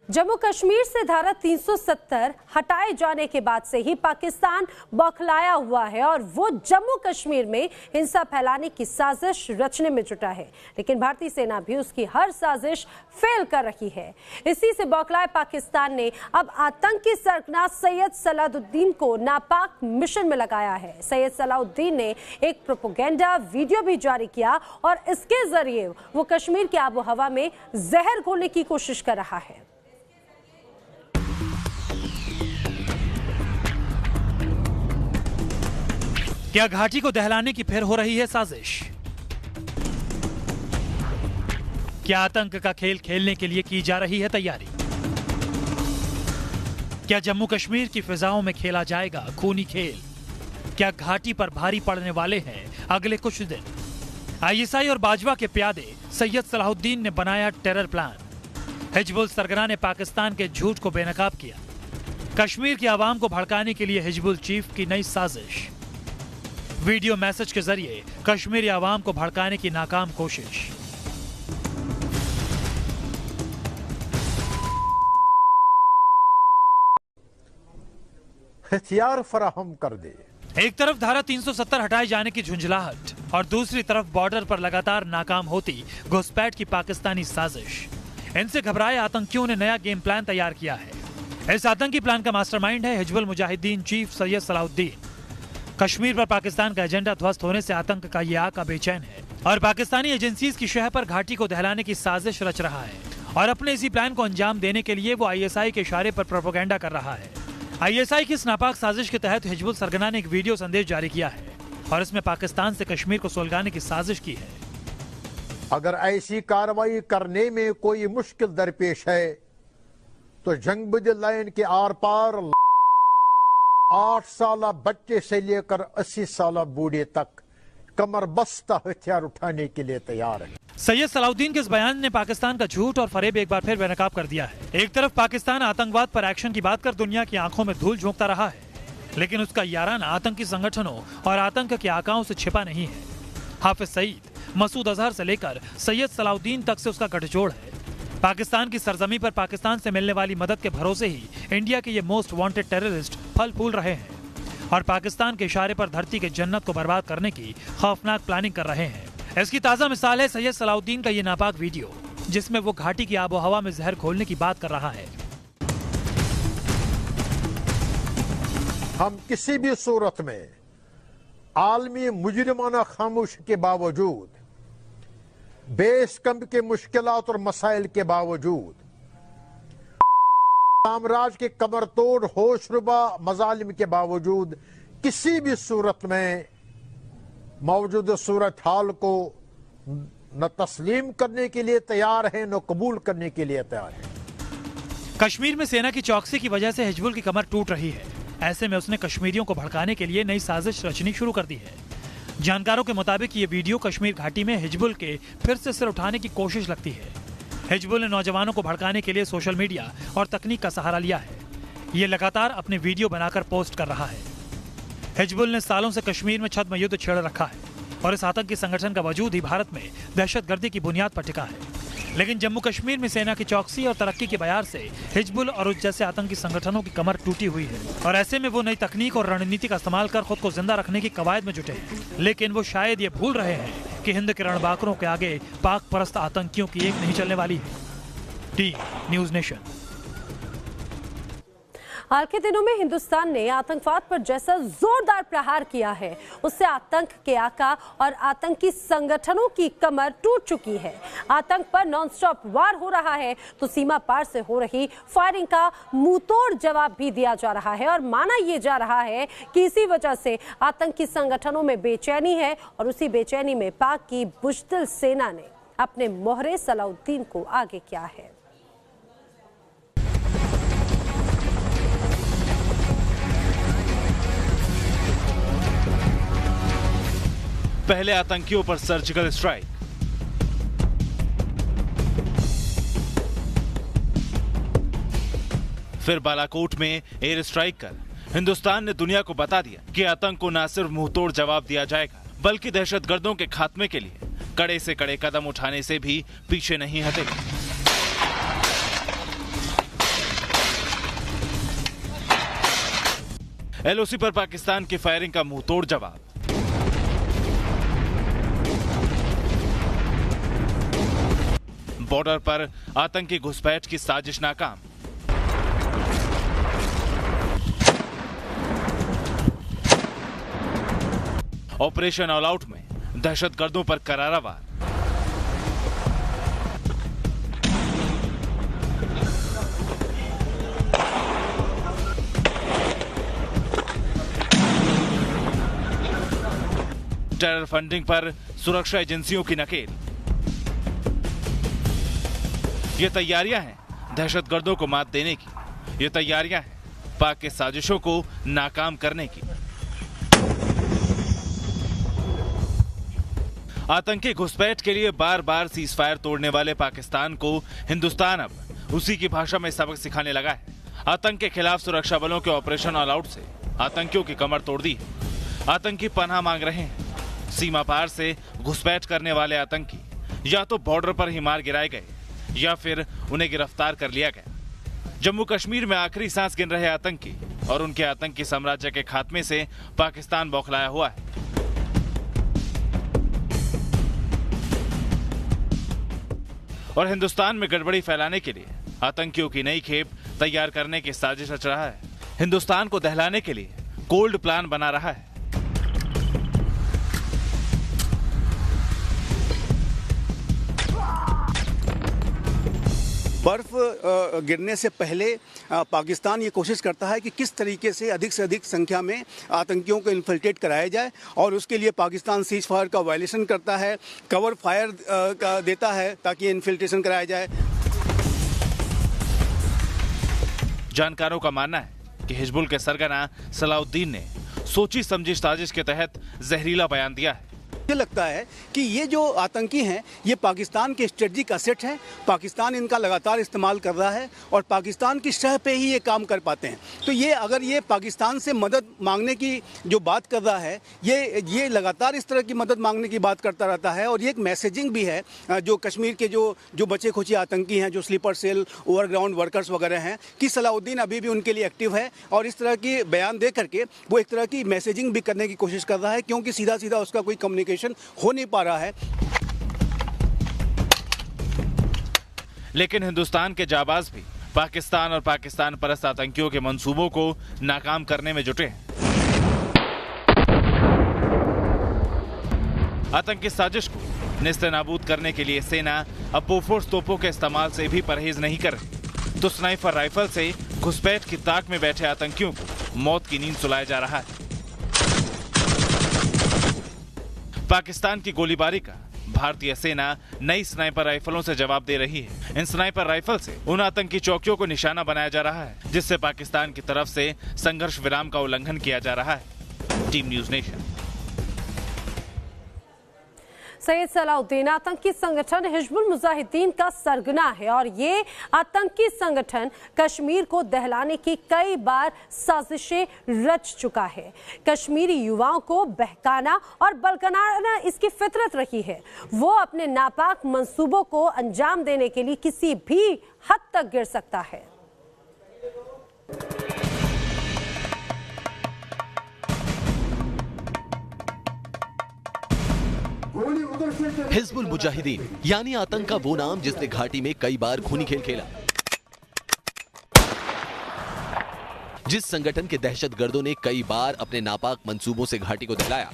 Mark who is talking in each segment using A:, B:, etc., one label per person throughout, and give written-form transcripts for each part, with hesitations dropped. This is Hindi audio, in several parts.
A: जम्मू कश्मीर से धारा 370 हटाए जाने के बाद से ही पाकिस्तान बौखलाया हुआ है और वो जम्मू कश्मीर में हिंसा फैलाने की साजिश रचने में जुटा है। लेकिन भारतीय सेना भी उसकी हर साजिश फेल कर रही है। इसी से बौखलाए पाकिस्तान ने अब आतंकी सरगना सैयद सलाहुद्दीन को नापाक मिशन में लगाया है। सैयद सलाहुद्दीन ने एक प्रोपेगेंडा वीडियो भी जारी किया और इसके जरिए वो कश्मीर की आबो हवा में जहर घोलने की कोशिश कर रहा है।
B: क्या घाटी को दहलाने की फिर हो रही है साजिश? क्या आतंक का खेल खेलने के लिए की जा रही है तैयारी? क्या जम्मू कश्मीर की फिजाओं में खेला जाएगा खूनी खेल? क्या घाटी पर भारी पड़ने वाले हैं अगले कुछ दिन? आईएसआई और बाजवा के प्यादे सैयद सलाहुद्दीन ने बनाया टेरर प्लान। हिजबुल सरगना ने पाकिस्तान के झूठ को बेनकाब किया। कश्मीर की आवाम को भड़काने के लिए हिजबुल चीफ की नई साजिश। वीडियो मैसेज के जरिए कश्मीरी आवाम को भड़काने की नाकाम कोशिश।
C: हथियार फराहम कर दे।
B: एक तरफ धारा 370 हटाए जाने की झुंझलाहट और दूसरी तरफ बॉर्डर पर लगातार नाकाम होती घुसपैठ की पाकिस्तानी साजिश। इनसे घबराए आतंकियों ने नया गेम प्लान तैयार किया है। इस आतंकी प्लान का मास्टरमाइंड है हिजबुल मुजाहिदीन चीफ सैयद सलाहुद्दीन। कश्मीर पर पाकिस्तान का एजेंडा ध्वस्त होने से आतंक का ये आका बेचैन है और पाकिस्तानी एजेंसीज की शह पर घाटी को दहलाने की साजिश रच रहा है और अपने इसी प्लान को अंजाम देने के लिए वो आईएसआई के इशारे पर प्रोपेगेंडा कर रहा है। आईएसआई की इस नापाक साजिश के तहत हिजबुल सरगना ने एक वीडियो संदेश जारी किया है और इसमें पाकिस्तान से कश्मीर को सुलगाने की साजिश की है।
C: अगर ऐसी कार्रवाई करने में कोई मुश्किल दरपेश है तो जंगबंदी लाइन के आर पार 8 साल बच्चे से लेकर 80 साल बूढ़े तक कमर बस्ता हथियार उठाने के लिए तैयार है।
B: सैयद सलाहुद्दीन के इस बयान ने पाकिस्तान का झूठ और फरेब एक बार फिर बेनकाब कर दिया है। एक तरफ पाकिस्तान आतंकवाद पर एक्शन की बात कर दुनिया की आंखों में धूल झोंकता रहा है, लेकिन उसका याराना आतंकी संगठनों और आतंक के आकाओं से छिपा नहीं है। हाफिज सईद, मसूद अजहर से लेकर सैयद सलाहुद्दीन तक से उसका गठजोड़ है। पाकिस्तान की सरजमी पर पाकिस्तान से मिलने वाली मदद के भरोसे ही इंडिया के ये मोस्ट वांटेड टेररिस्ट फल फूल रहे हैं और पाकिस्तान के इशारे पर धरती के जन्नत को बर्बाद करने की खौफनाक प्लानिंग कर रहे हैं। इसकी ताजा मिसाल है सैयद सलाहुद्दीन का ये नापाक वीडियो, जिसमें वो घाटी की आबो हवा में जहर घोलने की बात कर रहा है।
C: हम किसी भी सूरत में आलमी मुजरिमाना खामोशी के बावजूद, बेशकम के मुश्किलात और मसाइल के बावजूद, साम्राज्य के कमर तोड़ होशरुबा मजालिम के बावजूद किसी भी सूरत में मौजूदा सूरत हाल को न तस्लीम करने के लिए तैयार है न कबूल करने के लिए तैयार है।
B: कश्मीर में सेना की चौकसी की वजह से हिजबुल की कमर टूट रही है। ऐसे में उसने कश्मीरियों को भड़काने के लिए नई साजिश रचनी शुरू कर दी है। जानकारों के मुताबिक ये वीडियो कश्मीर घाटी में हिजबुल के फिर से सिर उठाने की कोशिश लगती है। हिजबुल ने नौजवानों को भड़काने के लिए सोशल मीडिया और तकनीक का सहारा लिया है। ये लगातार अपने वीडियो बनाकर पोस्ट कर रहा है। हिजबुल ने सालों से कश्मीर में छद्म युद्ध छेड़ रखा है और इस आतंकी संगठन का वजूद ही भारत में दहशतगर्दी की बुनियाद पर टिका है। लेकिन जम्मू कश्मीर में सेना की चौकसी और तरक्की के बयार से हिजबुल और उस जैसे आतंकी संगठनों की कमर टूटी हुई है और ऐसे में वो नई तकनीक और रणनीति का इस्तेमाल कर खुद को जिंदा रखने की कवायद में जुटे हैं। लेकिन वो शायद ये भूल रहे हैं कि हिंद के रणबांकुरों के आगे पाक परस्त आतंकियों की एक नहीं चलने वाली है। Team news nation.
A: हाल के दिनों में हिंदुस्तान ने आतंकवाद पर जैसा जोरदार प्रहार किया है, उससे आतंक के आका और आतंकी संगठनों की कमर टूट चुकी है। आतंक पर नॉनस्टॉप वार हो रहा है तो सीमा पार से हो रही फायरिंग का मुंहतोड़ जवाब भी दिया जा रहा है और माना यह जा रहा है कि इसी वजह से आतंकी संगठनों में बेचैनी है और उसी बेचैनी में पाक की बुज़दिल सेना ने अपने मोहरे सलाहुद्दीन को आगे किया है।
D: पहले आतंकियों पर सर्जिकल स्ट्राइक, फिर बालाकोट में एयर स्ट्राइक कर हिंदुस्तान ने दुनिया को बता दिया कि आतंक को न सिर्फ मुंहतोड़ जवाब दिया जाएगा बल्कि दहशतगर्दों के खात्मे के लिए कड़े से कड़े कदम उठाने से भी पीछे नहीं हटेगा। LOC पर पाकिस्तान की फायरिंग का मुंहतोड़ जवाब। बॉर्डर पर आतंकी घुसपैठ की साजिश नाकाम। ऑपरेशन ऑल आउट में दहशतगर्दों पर करारा वार। टेरर फंडिंग पर सुरक्षा एजेंसियों की नकेल। ये तैयारियां हैं दहशतगर्दों को मात देने की। ये तैयारियां हैं पाक के साजिशों को नाकाम करने की। आतंकी घुसपैठ के लिए बार बार सीजफायर तोड़ने वाले पाकिस्तान को हिंदुस्तान अब उसी की भाषा में सबक सिखाने लगा है। आतंक के खिलाफ सुरक्षा बलों के ऑपरेशन ऑल आउट से आतंकियों की कमर तोड़ दी है। आतंकी पनाह मांग रहे हैं। सीमा पार से घुसपैठ करने वाले आतंकी या तो बॉर्डर पर ही मार गिराए गए या फिर उन्हें गिरफ्तार कर लिया गया। जम्मू कश्मीर में आखिरी सांस गिन रहे आतंकी और उनके आतंकी साम्राज्य के खात्मे से पाकिस्तान बौखलाया हुआ है। और हिंदुस्तान में गड़बड़ी फैलाने के लिए आतंकियों की नई खेप तैयार करने की साजिश रच रहा है। हिंदुस्तान को दहलाने के लिए कोल्ड प्लान बना रहा है।
E: बर्फ गिरने से पहले पाकिस्तान ये कोशिश करता है कि किस तरीके से अधिक संख्या में आतंकियों को इन्फिल्ट्रेट कराया जाए और उसके लिए पाकिस्तान सीज फायर का वायलेशन करता है, कवर फायर देता है ताकि इन्फिल्ट्रेशन कराया जाए।
D: जानकारों का मानना है कि हिजबुल के सरगना सलाउद्दीन ने सोची समझी साजिश के तहत जहरीला बयान दिया है।
E: मुझे लगता है कि ये जो आतंकी हैं ये पाकिस्तान के स्ट्रेटजिक असेट हैं। पाकिस्तान इनका लगातार इस्तेमाल कर रहा है और पाकिस्तान की शह पे ही ये काम कर पाते हैं। तो ये अगर ये पाकिस्तान से मदद मांगने की जो बात कर रहा है ये लगातार इस तरह की मदद मांगने की बात करता रहता है। और ये एक मैसेजिंग भी है जो कश्मीर के जो बचे खुचे आतंकी हैं, जो स्लीपर सेल, ओवरग्राउंड वर्कर्स वगैरह हैं, कि सलाउद्दीन अभी भी उनके लिए एक्टिव है और इस तरह की बयान दे करके वो एक तरह की मैसेजिंग भी करने की कोशिश कर रहा है, क्योंकि सीधा सीधा उसका कोई कम्युनिकेशन हो नहीं पा रहा है।
D: लेकिन हिंदुस्तान के जाबाज भी पाकिस्तान और पाकिस्तान परस्त आतंकियों के मंसूबों को नाकाम करने में जुटे हैं। आतंकी साजिश को नेस्तनाबूद करने के लिए सेना अब बोफोर्स तोपों के इस्तेमाल से भी परहेज नहीं कर रही, तो स्नाइपर राइफल से घुसपैठ की ताक में बैठे आतंकियों को मौत की नींद सुलाया जा रहा है। पाकिस्तान की गोलीबारी का भारतीय सेना नई स्नाइपर राइफलों से जवाब दे रही है। इन स्नाइपर राइफल से उन आतंकी चौकियों को निशाना बनाया जा रहा है जिससे पाकिस्तान की तरफ से संघर्ष विराम का उल्लंघन किया जा रहा है। Team news nation.
A: Syed Salahuddin आतंकी संगठन हिजबुल मुजाहिदीन का सरगना है और ये आतंकी संगठन कश्मीर को दहलाने की कई बार साजिशें रच चुका है। कश्मीरी युवाओं को बहकाना और बलकाना इसकी फितरत रही है। वो अपने नापाक मंसूबों को अंजाम देने के लिए किसी भी हद तक गिर सकता है।
F: हिजबुल मुजाहिदीन यानी आतंक का वो नाम जिसने घाटी में कई बार खूनी खेल खेला। जिस संगठन के दहशतगर्दों ने कई बार अपने नापाक मंसूबों से घाटी को दहलाया।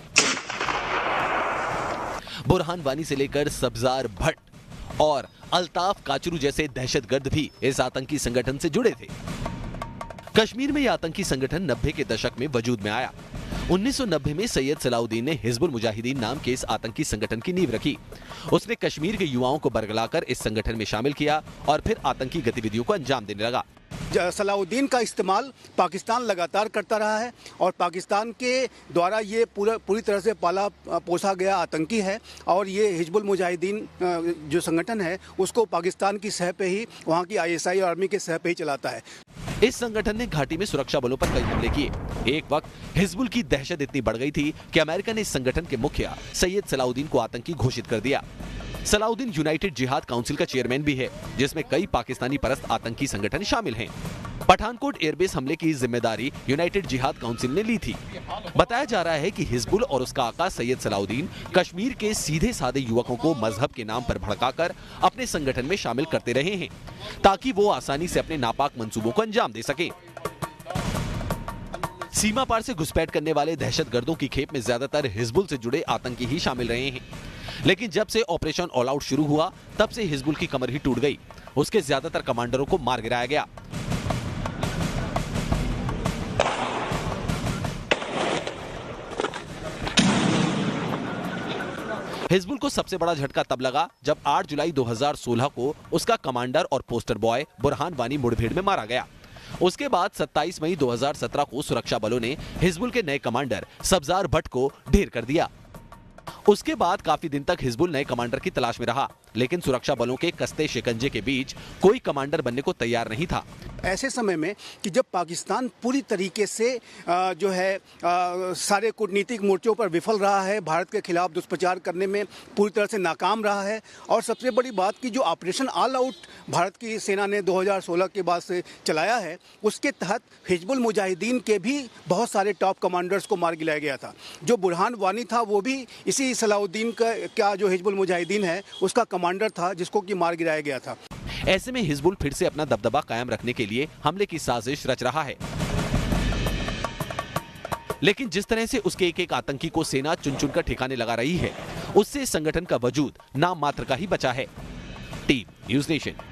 F: बुरहान वानी से लेकर सब्जार भट्ट और अल्ताफ काचरू जैसे दहशतगर्द भी इस आतंकी संगठन से जुड़े थे। कश्मीर में यह आतंकी संगठन 90 के दशक में वजूद में आया। 1990 में सैयद सलाउद्दीन ने हिजबुल मुजाहिदीन नाम के इस आतंकी संगठन की नींव रखी। उसने कश्मीर के युवाओं को बरगलाकर इस संगठन में शामिल किया और फिर आतंकी गतिविधियों को अंजाम देने लगा।
E: सलाउद्दीन का इस्तेमाल पाकिस्तान लगातार करता रहा है और पाकिस्तान के द्वारा ये पूरी तरह से पाला पोसा गया आतंकी है। और ये हिजबुल मुजाहिदीन जो संगठन है उसको पाकिस्तान की सह पे ही, वहाँ की ISI आर्मी के सह पे ही चलाता है।
F: इस संगठन ने घाटी में सुरक्षा बलों पर कई हमले किए। एक वक्त हिजबुल की दहशत इतनी बढ़ गई थी कि अमेरिका ने इस संगठन के मुखिया सैयद सलाउद्दीन को आतंकी घोषित कर दिया। सलाउद्दीन यूनाइटेड जिहाद काउंसिल का चेयरमैन भी है, जिसमें कई पाकिस्तानी परस्त आतंकी संगठन शामिल हैं। पठानकोट एयरबेस हमले की जिम्मेदारी यूनाइटेड जिहाद काउंसिल ने ली थी। बताया जा रहा है कि हिजबुल और उसका आका सैयद सलाउद्दीन कश्मीर के सीधे साधे युवकों को मजहब के नाम पर भड़काकर अपने संगठन में शामिल करते रहे हैं, ताकि वो आसानी से अपने नापाक मंसूबों को अंजाम दे सके। सीमा पार से घुसपैठ करने वाले दहशतगर्दों की खेप में ज्यादातर हिजबुल से जुड़े आतंकी ही शामिल रहे हैं। लेकिन जब से ऑपरेशन ऑल आउट शुरू हुआ, तब से हिजबुल की कमर ही टूट गई। उसके ज्यादातर कमांडरों को मार गिराया गया। हिजबुल को सबसे बड़ा झटका तब लगा जब 8 जुलाई 2016 को उसका कमांडर और पोस्टर बॉय बुरहान वानी मुठभेड़ में मारा गया। उसके बाद 27 मई 2017 को सुरक्षा बलों ने हिजबुल के नए कमांडर सब्जार भट्ट को ढेर कर दिया। उसके बाद काफी दिन तक हिजबुल नए कमांडर की तलाश में रहा, लेकिन सुरक्षा बलों के कस्ते शिकंजे के बीच कोई कमांडर बनने को तैयार नहीं था।
E: ऐसे समय में कि जब पाकिस्तान पूरी तरीके से जो है सारे कूटनीतिक मोर्चों पर विफल रहा है, भारत के खिलाफ दुष्प्रचार करने में पूरी तरह से नाकाम रहा है, और सबसे बड़ी बात कि जो ऑपरेशन ऑल आउट भारत की सेना ने 2016 के बाद से चलाया है, उसके तहत हिजबुल मुजाहिदीन के भी बहुत सारे टॉप कमांडर्स को मार गिराया गया था। जो बुरहान वानी था वो भी इसी सलाउद्दीन का जो हिजबुल मुजाहिदीन है उसका कमांडर था, जिसको कि मार गिराया गया था।
F: ऐसे में हिजबुल फिर से अपना दबदबा कायम रखने के लिए हमले की साजिश रच रहा है। लेकिन जिस तरह से उसके एक एक आतंकी को सेना चुन चुन कर ठिकाने लगा रही है, उससे संगठन का वजूद नाम मात्र का ही बचा है। Team news nation.